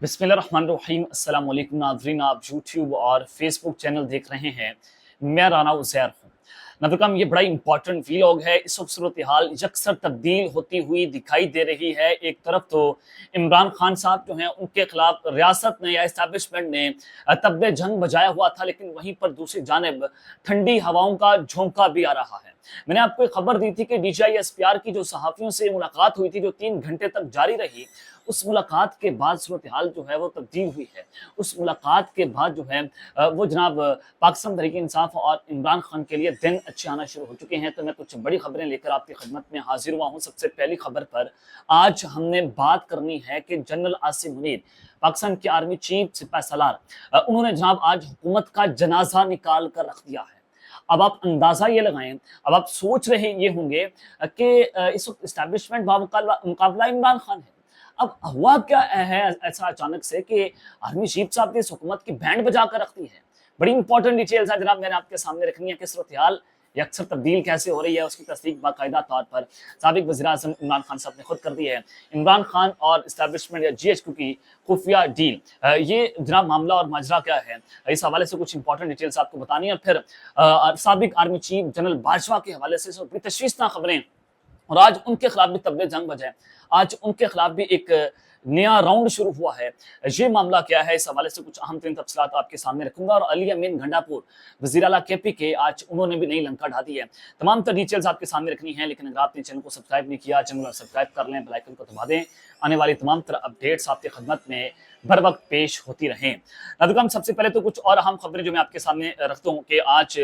बिस्मिल्लाहिर्रहमानिर्रहीम। अस्सलाम वालेकुम नाज़रीन, आप यूट्यूब और फेसबुक चैनल देख रहे हैं। मैं राना उज़ैर हूँ। नाज़रीन, ये बड़ा इंपॉर्टेंट व्लॉग है। इस वक्त सूरत हाल यकसर तब्दील होती हुई दिखाई दे रही है। एक तरफ तो इमरान खान साहब जो हैं उनके खिलाफ रियासत ने या इस्टेब्लिशमेंट ने तब्बे जंग बजाया हुआ था, लेकिन वहीं पर दूसरी जानिब ठंडी हवाओं का झोंका भी आ रहा है। मैंने आपको एक खबर दी थी कि DCI-SPR की जो सहाफ़ियों से मुलाकात हुई थी, जो 3 घंटे तक जारी रही, उस मुलाकात के बाद सूरत हाल जो है वो तब्दील हुई है। उस मुलाकात के बाद जो है वो जनाब पाकिस्तान तहरीक इंसाफ और इमरान खान के लिए दिन अच्छे आना शुरू हो चुके हैं। तो मैं कुछ बड़ी खबरें लेकर आपकी खिदमत में हाजिर हुआ हूँ। सबसे पहली खबर पर आज हमने बात करनी है कि जनरल आसिम मुनीर, पाकिस्तान के आर्मी चीफ सिपाही सालार, उन्होंने जनाब आज हुकूमत का जनाजा निकाल कर रख दिया है। अब आप अंदाजा ये लगाएं, अब आप सोच रहे ये होंगे कि इस वक्त इस्टेब्लिशमेंट मुकाबला इमरान खान है। अब हुआ क्या है ऐसा अचानक से कि आर्मी चीफ साहब ने इस हुकूमत की बैंड बजा कर रख दी है। बड़ी इंपॉर्टेंट डिटेल्स है जनाब, मैंने आपके सामने रखनी है कि सूरत हाल अक्सर तब्दील कैसे हो रही है, उसकी तस्दीक बाकायदा तौर पर साबिक वज़ीर-ए-आज़म इमरान खान साहब ने खुद कर दी है। इमरान खान और इस्टेब्लिशमेंट या GHQ की खुफिया डील, ये जनाब मामला और माजरा क्या है, इस हवाले से कुछ इंपॉर्टेंट डिटेल्स आपको बतानी है। और फिर साबिक आर्मी चीफ जनरल बाजवा के हवाले से बड़ी तशवीशनाक खबरें, और आज उनके खिलाफ भी तब्दील जंग बजाए। आज उनके खिलाफ भी एक नया राउंड शुरू हुआ है। ये मामला क्या है, इस हवाले से कुछ अहम तरीन तफसीलात आपके सामने रखूंगा। और अली अमीन गंडापुर, वज़ीर आला KP के, आज उन्होंने भी नई लंका ढा दी है। तमाम तर डिटेल्स आपके सामने रखनी है, लेकिन अगर आपने चैनल को सब्सक्राइब नहीं किया, चैनल को सब्सक्राइब कर लें, बेल आइकन को दबा दें। आने वाली तमाम तरह अपडेट्स आपकी खिदमत में बर वक्त पेश होती रहें। नाज़रीन, सबसे पहले तो कुछ और अहम खबरें जो मैं आपके सामने रखता हूँ कि आज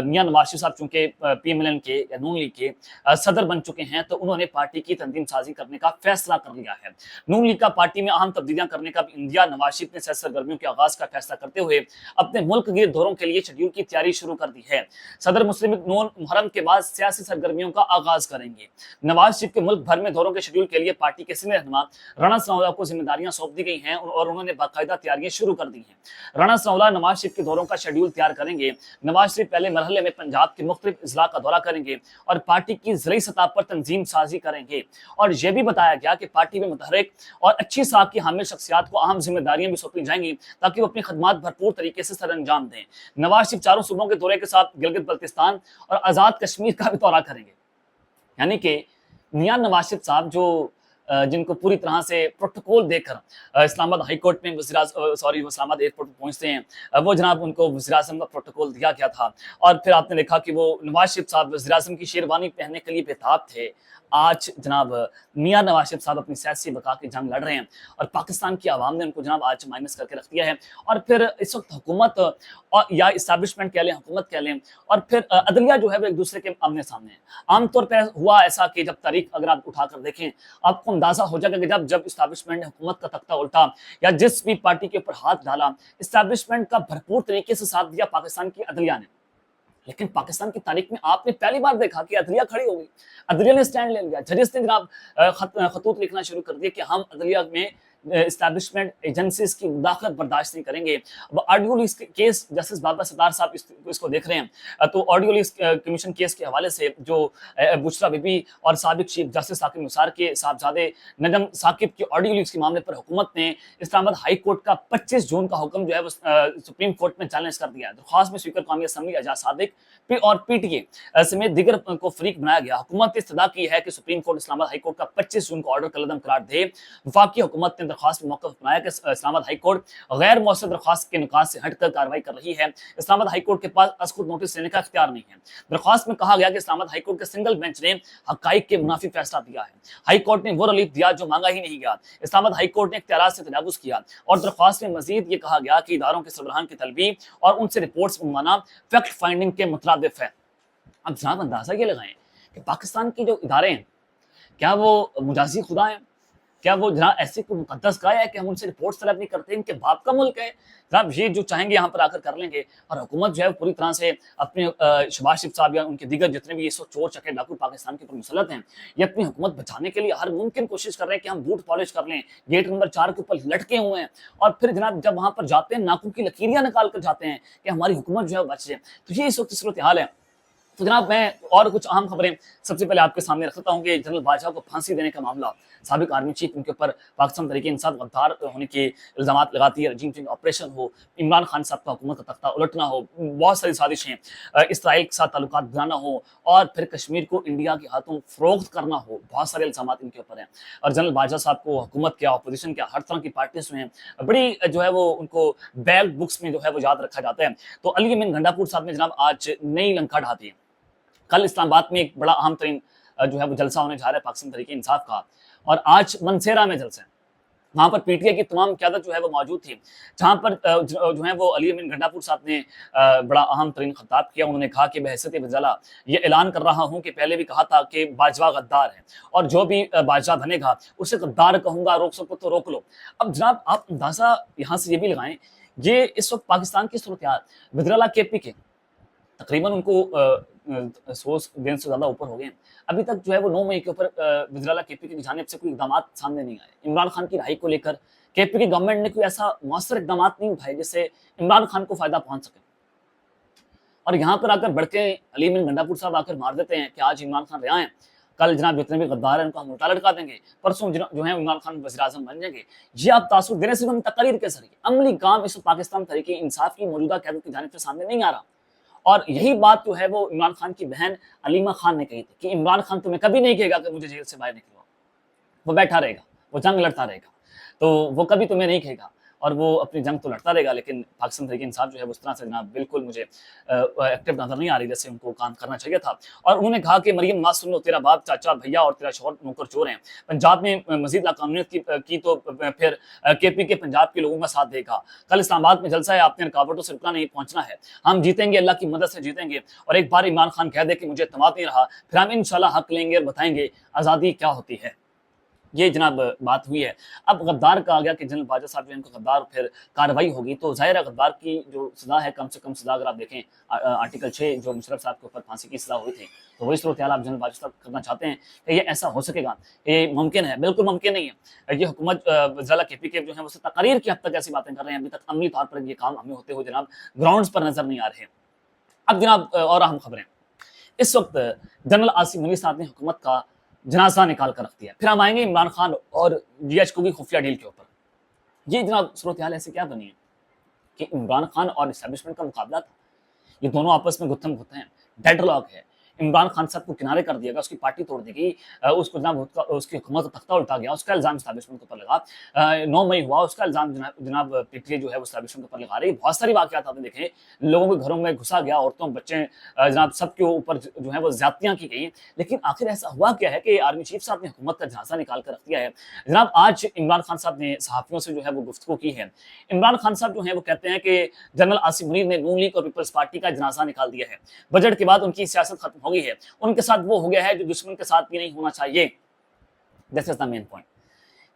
मियां नवाज शरीफ साहब चूंकि PMLN के या नून लीग के सदर बन चुके हैं, तो उन्होंने पार्टी की तंजीम साजी करने का फैसला कर लिया है। नून लीग का पार्टी में अहम तब्दीलियां करने का इंदिया नवाज शरीफ ने सैर सरगर्मियों के आगाज का फैसला करते हुए अपने मुल्क गिर दौरों के लिए शेड्यूल की तैयारी शुरू कर दी है। सदर मुस्लिम लीग नून मुहर्रम के बाद सियासी सरगर्मियों का आगाज करेंगे। नवाज शरीफ के मुल्क भर में दौरों के शेड्यूल के लिए पार्टी के सीनियर रहनुमा राणा सनाउल्लाह को जिम्मेदारियां सौंप दी गई हैं और उन्होंने बाकायदा तैयारियां शुरू कर दी हैं। राणा सनाउल्लाह नवाज शरीफ के दौरों का शेड्यूल तैयार करेंगे। नवाज शरीफ पहले मरहले में पंजाब के मुख्तलिफ इजला का दौरा करेंगे और पार्टी की ज़िली सतह पर तंजीम साजी करेंगे। और यह भी बताया गया कि पार्टी में मुतहरिक और अच्छी साख की हामिल शख्सियात को अहम जिम्मेदारियां भी सौंपी जाएंगी ताकि वो अपनी खदमात भरपूर तरीके से सर अंजाम दें। नवाज शरीफ 4 सूबों के दौरे के साथ गिलगित बल्तिस्तान और आज़ाद कश्मीर का भी दौरा करेंगे। यानी कि मियां नवाज शरीफ साहब जो जिनको पूरी तरह से प्रोटोकॉल देकर इस्लामाबाद हाई कोर्ट में इस्लामाबाद एयरपोर्ट पर पहुंचते हैं, वो जनाब उनको वज़ीर-ए-आज़म का प्रोटोकॉल दिया गया था। और फिर आपने देखा कि वो नवाज शरीफ साहब वज़ीर-ए-आज़म की शेरवानी पहनने के लिए बेताब थे। आज जनाब मियां नवाज शरीफ साहब अपनी सियासी बका की जंग लड़ रहे हैं और पाकिस्तान की आवाम ने उनको जनाब आज माइनस करके रख दिया है। और फिर इस वक्त हुकूमत और या इस्टेब्लिशमेंट कह लें, हुकूमत कह लें, और फिर अदलिया जो है वो एक दूसरे के आमने सामने है। आमतौर पर हुआ ऐसा कि जब तारीख अगर आप उठाकर देखें, आपको अंदाजा हो जाएगा कि जब इस्टेब्लिशमेंट ने हुकूमत का तख्ता उल्टा या जिस भी पार्टी के ऊपर हाथ डाला, इस्टेब्लिशमेंट का भरपूर तरीके से साथ दिया पाकिस्तान की अदलिया ने। लेकिन पाकिस्तान की तारीख में आपने पहली बार देखा कि अदलिया खड़ी हो गई, अदलिया ने स्टैंड ले लिया। जजेस ने जनाब खतूत लिखना शुरू कर दिया कि हम अदलिया में इस्टेब्लिशमेंट एजेंसीज की मुदाखलत बर्दाश्त नहीं करेंगे। अब ऑडियो लीक केस, जस्टिस बाबा सत्तार साहब इसको देख रहे हैं, तो ऑडियो लीक कमीशन केस के हवाले से जो बुशरा बीबी और साबिक चीफ जस्टिस साकिब निसार के साहबजादे नजम साकिब की ऑडियो लीक्स के मामले पर हुकूमत ने इस्लामाबाद हाई कोर्ट का 25 जून का हुक्म जो है वो सुप्रीम कोर्ट में चैलेंज कर दिया है। दरख्वास्त में स्पीकर कौमी असम्बली एजाज सादिक और PTA समेत दीगर को फरीक बनाया गया। हुकूमत ने इस्तदा की है कि supreme court Islamabad high court का 25 जून को ऑर्डर कलअदम करार दे। वफाकी हुकूमत ने दरख्वास्त में मौक़िफ़ अपनाया कि इस्लामाबाद हाई कोर्ट गैर मौसर दरख्वास्त के निकात से हटकर कार्रवाई कर रही है। इस्लामाबाद हाई कोर्ट के पास अज़-खुद नोटिस लेने का इख्तियार नहीं है। दरख्वास्त में कहा गया कि इस्लामाबाद हाई कोर्ट के सिंगल बेंच ने हक़ाइक़ के मुनाफी फैसला दिया है। हाई कोर्ट ने वो रिलीफ दिया जो मांगा ही नहीं गया। इस्लामाबाद हाई कोर्ट ने इख्तियारात से तजावुज़ किया और दरख्वास्त में मज़ीद ये कहा गया कि इदारों के सरबराहान की तलबी और उनसे रिपोर्ट्स मंगवाना फैक्ट फाइंडिंग के मुतरादिफ है। अब जनाब अंदाजा ये लगाएं कि पाकिस्तान की जो इदारे हैं, क्या वो मुजाजी खुदा हैं? क्या वो जनाब ऐसे कोई मुकद्दस गाय है कि हम उनसे रिपोर्ट्स तलब नहीं करते? इनके बाप का मुल्क है जनाब, ये जो चाहेंगे यहाँ पर आकर कर लेंगे। और हुकूमत जो है पूरी तरह से अपने शहबाज शरीफ साहब या उनके दीगर जितने भी इस वक्त चोर चके डाकू पाकिस्तान के ऊपर मुसलत हैं, ये अपनी हुकूमत बचाने के लिए हर मुमकिन कोशिश कर रहे हैं कि हम बूट पॉलिश कर लें, गेट नंबर 4 के ऊपर लटके हुए हैं। और फिर जनाब जब वहाँ पर जाते हैं, नाकों की लकीरियाँ निकाल कर जाते हैं कि हमारी हुकूमत जो है बच जाए। तो ये इस वक्त सूरत हाल है। تو جناب میں اور کچھ اہم خبریں سب سے پہلے آپ کے سامنے رکھتا ہوں کہ جنرل باجوہ کو پھانسی دینے کا معاملہ، سابق آرمی چیف ان کے اوپر پاکستان تحریک انصاف غدار ہونے کے الزامات لگاتی ہے، رجیم چینج آپریشن ہو، عمران خان صاحب کا حکومت کا تختہ الٹنا ہو، بہت ساری سازشیں، اسرائیل کے ساتھ تعلقات بنانا ہو، اور پھر کشمیر کو انڈیا کے ہاتھوں فروخت کرنا ہو، بہت سارے الزامات ان کے اوپر ہیں۔ اور جنرل باجوہ صاحب کو حکومت کیا، اپوزیشن کیا، ہر طرح کی پارٹیز میں بڑی جو ہے وہ ان کو بیل بکس میں جو ہے وہ یاد رکھا جاتا ہے۔ تو علی امین گنڈاپور صاحب نے جناب آج نئی لنکا ڈھا دی ہے۔ کل اسلام آباد میں ایک بڑا اہم ترین جو ہے وہ جلسہ ہونے جا رہا ہے پاکستان تحریک انصاف کا، اور آج منسیرا میں جلسہ ہے، وہاں پر پی ٹی آئی کی تمام قیادت جو ہے وہ موجود تھی، جہاں پر جو ہے وہ علی امین گنڈاپور صاحب نے بڑا اہم ترین خطاب کیا۔ انہوں نے کہا کہ بحیثیت وزالہ یہ اعلان کر رہا ہوں کہ پہلے بھی کہا تھا کہ باجوہ غدار ہے، اور جو بھی باجوہ بنے گا اسے غدار کہوں گا، روک سکو تو روک لو۔ اب جناب آپ اندازہ یہاں سے یہ بھی لگائیں، یہ اس وقت پاکستان کی صورتحال، وزراء کے پی کے تقریباً ان کو 100 دن سے زیادہ اوپر ہو گئے ہیں، ابھی تک جو ہے وہ 9 مئی کے اوپر وزراء کے پی کی جانب سے کوئی اقدامات سامنے نہیں آئے۔ عمران خان کی رہائی کو لے کر کے پی کی گورنمنٹ نے کوئی ایسا مؤثر اقدامات نہیں اٹھائے جس سے عمران خان کو فائدہ پہنچ سکے، اور یہاں پر آ کر بڑھ کے علی امین گنڈاپور صاحب آ کر مار دیتے ہیں کہ آج عمران خان رہا ہیں، کل جناب جتنے بھی غدار ہیں ان کو ہم الٹا لٹکا دیں گے، پرسوں جو ہے عمران خان وزیر اعظم بن جائیں گے۔ یہ آپ تاثر دینے سے ہم تقاریر کے ذریعے عملی کام اس پاکستان تحریک انصاف کی موجودہ قیادت کی جانب سے سامنے نہیں آ رہا، اور یہی بات جو ہے وہ عمران خان کی بہن علیمہ خان نے کہی تھی کہ عمران خان تمہیں کبھی نہیں کہے گا کہ مجھے جیل سے باہر نکلو، وہ بیٹھا رہے گا، وہ جنگ لڑتا رہے گا، تو وہ کبھی تمہیں نہیں کہے گا، اور وہ اپنی جنگ تو لڑتا رہے گا، لیکن پاکستان تحریک انصاف جو ہے اس طرح سے جناب بالکل مجھے ایکٹیو نظر نہیں آ رہی جیسے ان کو کام کرنا چاہیے تھا۔ اور انہوں نے کہا کہ مریم بات سن لو، تیرا باپ چاچا بھیا اور تیرا شوہر نوکر چور ہیں، پنجاب میں مزید لاقانونیت کی تو پھر کے پی کے پنجاب کے لوگوں کا ساتھ دے گا۔ کل اسلام آباد میں جلسہ ہے، آپ نے رکاوٹوں سے رکنا نہیں، پہنچنا ہے، ہم جیتیں گے، اللہ کی مدد سے جیتیں گے، اور ایک بار عمران خان کہہ دے کہ مجھے اعتماد نہیں رہا، پھر ہم انشاءاللہ حق لیں گے اور بتائیں گے آزادی کیا ہوتی ہے۔ یہ جناب بات ہوئی ہے۔ اب غدار کہا گیا کہ جنرل باجوہ صاحب جو ان کو غدار، پھر کارروائی ہوگی، تو ظاہر ہے غدار کی جو سزا ہے کم سے کم سزا اگر آپ دیکھیں آرٹیکل 6 جو مشرف صاحب کے اوپر پھانسی کی سزا ہوئی تھی، تو وہی صورتحال آپ جنرل باجوہ صاحب کرنا چاہتے ہیں کہ یہ ایسا ہو سکے گا؟ یہ ممکن ہے؟ بالکل ممکن نہیں ہے۔ یہ حکومت وزراء کے پی کے جو ہیں وہ تقاریر کی حد تک ایسی باتیں کر رہے ہیں، ابھی تک عملی طور پر یہ کام ہمیں ہوتے ہوئے جناب گراؤنڈز پر نظر نہیں آ رہے۔ اب جناب اور اہم خبریں، اس وقت جنرل آصف منیر صاحب نے حکومت کا جنازہ نکال کر رکھ دیا۔ پھر ہم آئیں گے عمران خان اور جی ایچ کو کی خفیہ ڈیل کے اوپر۔ یہ جناب صورتحال ایسے کیا بنی ہے کہ عمران خان اور اسٹیبلشمنٹ کا مقابلہ تھا، یہ دونوں آپس میں گتھم گتھے ہیں، ڈیڈ لاک ہے، عمران خان صاحب کو کنارے کر دیا گیا، اس کی پارٹی توڑ دی گئی، اس کو جناب اس کی حکومت کا تختہ الٹا گیا، اس کا الزام اسٹیبلشمنٹ کے اوپر لگا، 9 مئی ہوا، اس کا الزام جناب پی ٹی آئی جو ہے وہ اسٹیبلشمنٹ کے اوپر لگا رہی ہے۔ بہت ساری واقعات آپ نے دیکھے، لوگوں کے گھروں میں گھسا گیا، عورتوں بچے جناب سب کے اوپر جو ہے وہ زیادتیاں کی گئی، لیکن آخر ایسا ہوا کیا ہے کہ آرمی چیف صاحب نے حکومت کا جنازہ نکال کر رکھ دیا ہے۔ جناب آج عمران خان صاحب نے صحافیوں سے جو ہے وہ گفتگو کی ہے۔ عمران خان صاحب جو ہیں وہ کہتے ہیں کہ جنرل آصف منیر نے نون لیگ اور پیپلز پارٹی کا جنازہ نکال دیا ہے، بجٹ کے بعد ان کی سیاست ختم ہو گئی ہے، ان کے ساتھ وہ ہو گیا ہے جو دشمن کے ساتھ بھی نہیں ہونا چاہیے۔ دس از دا مین پوائنٹ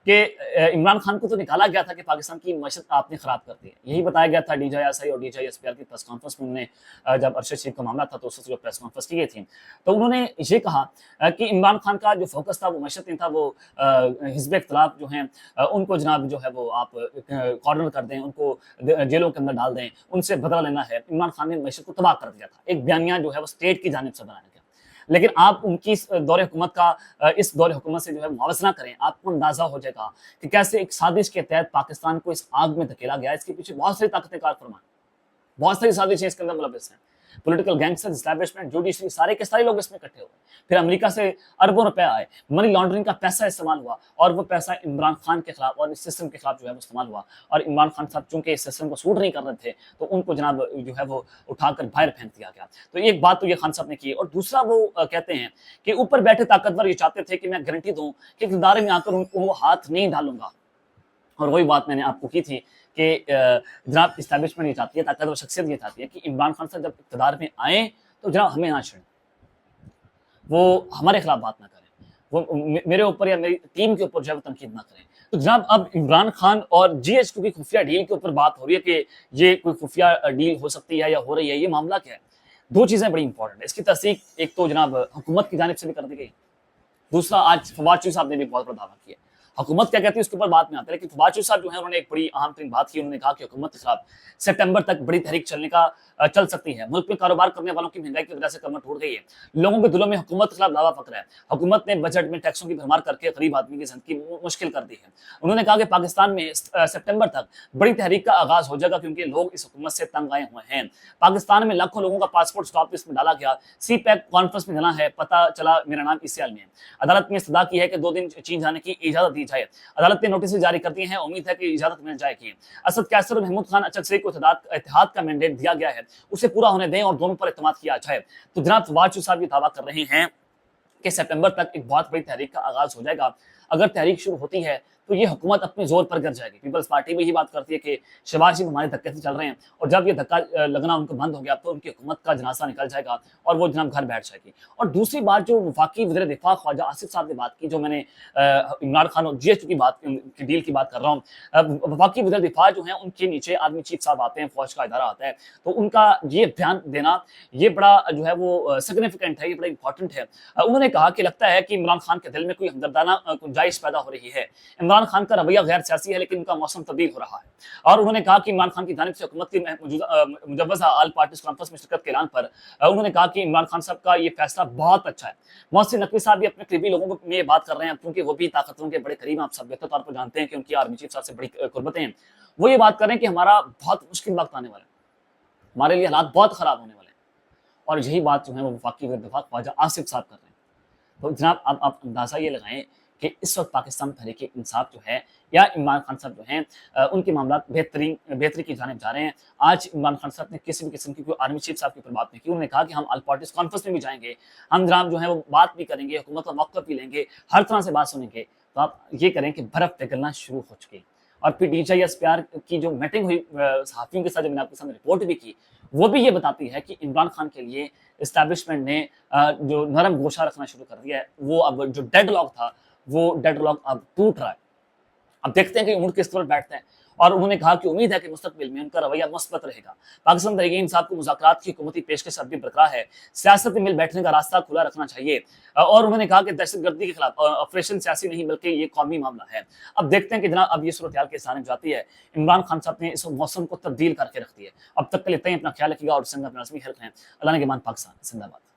کہ عمران خان کو تو نکالا گیا تھا کہ پاکستان کی معیشت آپ نے خراب کر دی ہے، یہی بتایا گیا تھا ڈی جی ایس آئی اور D G S P R کی پریس کانفرنس میں۔ انہوں نے جب ارشد شریف کا معاملہ تھا تو اس سے جو پریس کانفرنس کی گئی تھی، تو انہوں نے یہ کہا کہ عمران خان کا جو فوکس تھا وہ معیشت نہیں تھا، وہ حزب اختلاف جو ہیں ان کو جناب جو ہے وہ آپ کارنر کر دیں، ان کو جیلوں کے اندر ڈال دیں، ان سے بدلہ لینا ہے۔ عمران خان نے معیشت کو تباہ کر دیا تھا، ایک بیانیہ جو ہے وہ اسٹیٹ کی جانب سے بنایا گیا، لیکن آپ ان کی دور حکومت کا اس دور حکومت سے جو ہے موازنہ کریں، آپ کو اندازہ ہو جائے گا کہ کیسے ایک سازش کے تحت پاکستان کو اس آگ میں دھکیلا گیا۔ اس کے پیچھے بہت ساری طاقتیں کار فرما، بہت ساری سازشیں اس کے اندر ملوث ہیں، پولیٹیکل گینگسٹر، اسٹیبلشمنٹ، جوڈیشری، سارے کے سارے لوگ اس میں اکٹھے ہوئے۔ پھر امریکہ سے اربوں روپے آئے، منی لانڈرنگ کا پیسہ استعمال ہوا، اور وہ پیسہ عمران خان کے خلاف اور اس سسٹم کے خلاف جو ہے وہ استعمال ہوا، اور عمران خان صاحب چونکہ اس سسٹم کو سوٹ نہیں کر رہے تھے تو ان کو جناب جو ہے وہ اٹھا کر باہر پھینک دیا گیا۔ تو ایک بات تو یہ خان صاحب نے کی، اور دوسرا وہ کہتے ہیں کہ اوپر بیٹھے طاقتور یہ چاہتے تھے کہ میں گارنٹی دوں کہ اقتدار میں آ کر ان کو ہاتھ نہیں ڈالوں گا، اور وہی بات میں نے آپ کو کی تھی کہ جناب اسٹیبلشمنٹ یہ چاہتی ہے، طاقتور شخصیت یہ چاہتی ہے کہ عمران خان صاحب جب اقتدار میں آئیں تو جناب ہمیں نہ چھڑیں، وہ ہمارے خلاف بات نہ کریں، وہ میرے اوپر یا میری ٹیم کے اوپر جو ہے وہ تنقید نہ کریں۔ تو جناب اب عمران خان اور جی ایچ کی خفیہ ڈیل کے اوپر بات ہو رہی ہے کہ یہ کوئی خفیہ ڈیل ہو سکتی ہے یا ہو رہی ہے، یہ معاملہ کیا ہے؟ دو چیزیں بڑی امپورٹنٹ ہے اس کی تصدیق، ایک تو جناب حکومت کی جانب سے بھی کر دی گئی، دوسرا آج فواد چوہدری صاحب نے بھی بہت بڑا دعویٰ کیا۔ हुकूमत क्या कहती है उसके ऊपर बात में आते हैं, लेकिन फवाद चौधरी साहब जो है उन्होंने एक बड़ी अहम तरीन बात की। उन्होंने कहा कि हुकूमत के खिलाफ सितंबर तक बड़ी तहरीक चल सकती है। मुल्क में कारोबार करने वालों की महंगाई की वजह से कमर टूट गई है, लोगों के दिलों में हुकूमत के खिलाफ दावा फक्र है। हुकूमत ने बजट में टैक्सों की भरमार करके गरीब आदमी की जिंदगी मुश्किल कर दी है। उन्होंने कहा कि पाकिस्तान में सितंबर तक बड़ी तहरीक का आगाज हो जाएगा, क्योंकि लोग इस हुकूमत से तंग आए हुए हैं। पाकिस्तान में लाखों लोगों का पासपोर्ट स्टॉप लिस्ट में डाला गया। सी पैक कॉन्फ्रेंस में जाना है, पता चला मेरा नाम इस साल में है। अदालत ने इस्तदा की है कि 2 दिन चीन जाने की इजाजत दी जाए। अदालत ने नोटिस जारी कर दिए हैं, उम्मीद है कि इजाजत मिल जाएगी। असद कैसर और महमूद खान अचकजई को इत्तेहाद का मैंडेट दिया गया है, उसे पूरा होने दें और दोनों पर इत्तेमाद किया जाए। तो जनाब फवाद चौधरी साहब ये दावा कर रहे हैं कि सितंबर तक एक बहुत बड़ी तहरीक का आगाज हो जाएगा। अगर तहरीक शुरू होती है तो ये हुकूमत अपने जोर पर गिर जाएगी। पीपल्स पार्टी भी यही बात करती है कि शहबाज शरीफ हमारे धक्के से चल रहे हैं, और जब ये धक्का लगना उनको बंद हो गया तो उनकी हुकूमत का जनाजा निकल जाएगा और वो जनाब घर बैठ जाएगी। और दूसरी बात जो वफाकी वज़ीर दिफा ख्वाजा आसिफ साहब ने बात की, जो मैंने इमरान खान और GST की डील की बात कर रहा हूँ। वफाकी वज़ीर दिफा जो है उनके नीचे आर्मी चीफ साहब आते हैं, फौज का इदारा आता है, तो उनका ये बयान देना ये बड़ा जो है वो सिग्निफिकेंट है, ये बड़ा इंपॉर्टेंट है। उन्होंने कहा कि लगता है कि इमरान खान के दिल में कोई हमदर्दाना गुंजाइश पैदा हो रही है। इमरान खान का रवैया गैर सियासी है, लेकिन उनका मौसम तब्दील हो रहा है। और उन्होंने कहा कि इमरान खान की जानिब से हुकूमत की मुजव्वज़ा ऑल पार्टीज कॉन्फ्रेंस में शिरकत के ऐलान पर उन्होंने कहा कि इमरान खान साहब का ये फैसला बहुत अच्छा है। मोहसिन नकवी साहब भी अपने करीबी लोगों में ये बात कर रहे हैं, क्योंकि वो भी ताकतवरों के बड़े करीब, आप सब बेहतर तौर पर जानते हैं कि उनकी आर्मी चीफ साहब से बड़ी कुर्बतें हैं। वो ये बात कर रहे हैं कि हमारा बहुत मुश्किल वक्त आने वाला है, हमारे लिए हालात बहुत खराब होने वाले हैं, और यही बात जो है वो वफाकी वज़ीर दिफा ख्वाजा आसिफ साहब कर रहे हैं। तो जनाब अब आप अंदाजा ये लगाएं कि इस वक्त पाकिस्तान तहरीक इंसाफ जो है या इमरान खान साहब जो हैं उनके मामला बेहतरी की जानिब जा रहे हैं। आज इमरान खान साहब ने किसी भी किस्म की कोई आर्मी चीफ साहब के ऊपर बात नहीं की। उन्होंने कहा कि हम ऑल पार्टीज कॉन्फ्रेंस में भी जाएंगे, हम जनाब जो है वो बात भी करेंगे, हुकूमत का मौक़िफ़ भी लेंगे, हर तरह से बात सुनेंगे। तो आप ये करें कि बर्फ़ पिघलना शुरू हो चुकी। और फिर DHIS-PR की जो मीटिंग हुई सहाफ़ियों के साथ, जो मैंने आपके सामने रिपोर्ट भी की, वो भी ये बताती है कि इमरान खान के लिए एस्टैब्लिशमेंट ने जो नरम गोशा रखना शुरू कर दिया है, वो अब जो डेडलॉक था वो डेडलॉक अब टूट रहा है। अब देखते हैं कि उम्र किस तरह बैठते हैं। और उन्होंने कहा कि उम्मीद है कि मुस्तकबिल में उनका रवैया मुस्बत रहेगा। पाकिस्तान तहरीक इंसाफ को मुज़ाकरात की हुकूमती पेशकश अब भी बरकरार है, सियासत में मिल बैठने का रास्ता खुला रखना चाहिए। और उन्होंने कहा कि दहशतगर्दी के खिलाफ ऑपरेशन सियासी नहीं बल्कि ये कौमी मामला है। अब देखते हैं कि जनाब अब ये सूरत हाल किस जानिब जाती है। इमरान खान साहब ने इस मौसम को तब्दील करके रख दिया। अब तक के लिए इतना ही, अपना ख्याल रखिएगा और संग अपना रस्मी खैर रखें। अल्लाह ने के मान पाकिस्तान जिंदाबाद।